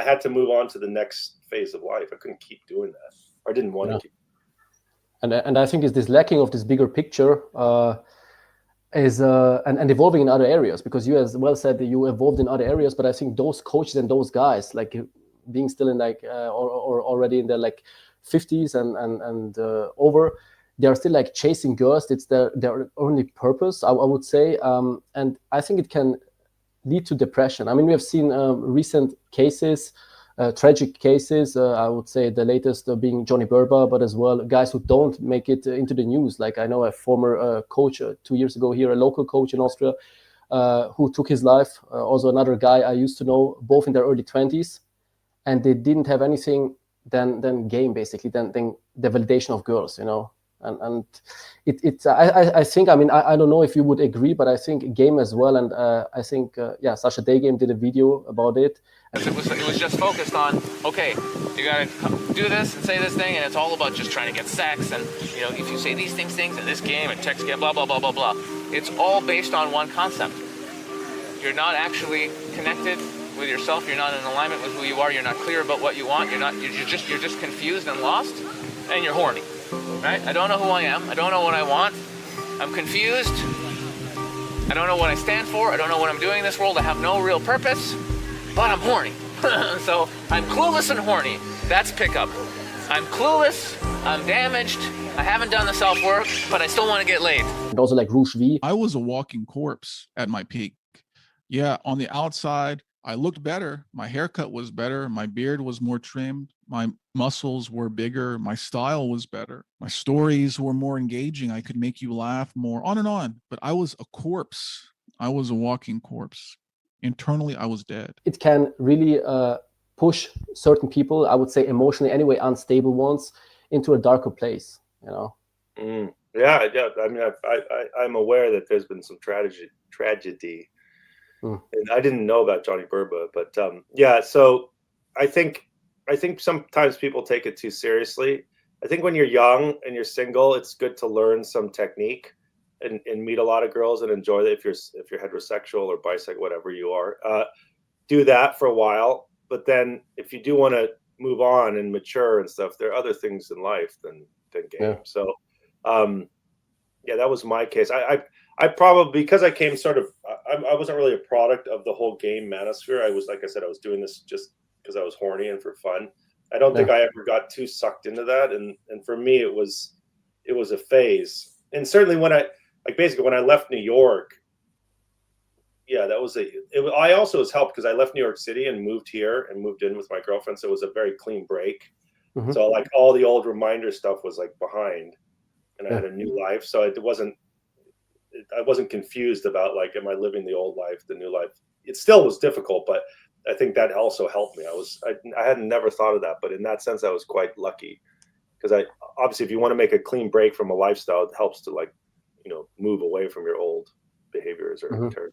I had to move on to the next phase of life. I couldn't keep doing that. I didn't want to keep. And I think it's this lacking of this bigger picture is and evolving in other areas, because you as well said that you evolved in other areas, but I think those coaches and those guys, like being still in like or already in their like 50s and over, they are still like chasing girls. It's their only purpose, I would say, and I think it can lead to depression. I mean, we have seen recent cases, tragic cases. I would say the latest being Johnny Berba, but as well guys who don't make it into the news. Like I know a former coach 2 years ago here, a local coach in Austria, who took his life. Also another guy I used to know, both in their early 20s, and they didn't have anything than game, basically, than the validation of girls, you know. And it's I think, I mean, I don't know if you would agree, but I think game as well, and I think Sasha Daygame did a video about it. It was just focused on, okay, you gotta do this and say this thing, and it's all about just trying to get sex, and you know, if you say these things in this game and text game, blah blah blah blah blah, it's all based on one concept. You're not actually connected with yourself. You're not in alignment with who you are. You're not clear about what you want. You're just confused and lost, and you're horny. Right? I don't know who I am. I don't know what I want. I'm confused. I don't know what I stand for. I don't know what I'm doing in this world. I have no real purpose, but I'm horny. So I'm clueless and horny. That's pickup. I'm clueless. I'm damaged. I haven't done the self-work, but I still want to get laid. And also like Roosh V. I was a walking corpse at my peak. Yeah, on the outside, I looked better. My haircut was better. My beard was more trimmed. My muscles were bigger. My style was better. My stories were more engaging. I could make you laugh more, on and on. But I was a corpse. I was a walking corpse. Internally, I was dead. It can really push certain people, I would say emotionally anyway, unstable ones, into a darker place, you know? Yeah. I mean, I'm aware that there's been some tragedy. And I didn't know about Johnny Berba, but so I think sometimes people take it too seriously. I think when you're young and you're single, it's good to learn some technique and meet a lot of girls and enjoy it. If you're heterosexual or bisexual, whatever you are, do that for a while. But then if you do want to move on and mature and stuff, there are other things in life than game. Yeah. So that was my case. I probably, because I came sort of, I wasn't really a product of the whole game manosphere. I was, like I said, I was doing this just because I was horny and for fun. I don't think I ever got too sucked into that. And for me, it was a phase. And certainly when I left New York, I also was helped because I left New York City and moved here and moved in with my girlfriend. So it was a very clean break. Mm-hmm. So like all the old reminder stuff was like behind, and I had a new life. So I wasn't confused about like, am I living the old life, the new life? It still was difficult, but I think that also helped me. I had never thought of that, but in that sense, I was quite lucky, because obviously if you want to make a clean break from a lifestyle, it helps to, like, you know, move away from your old behaviors or territory.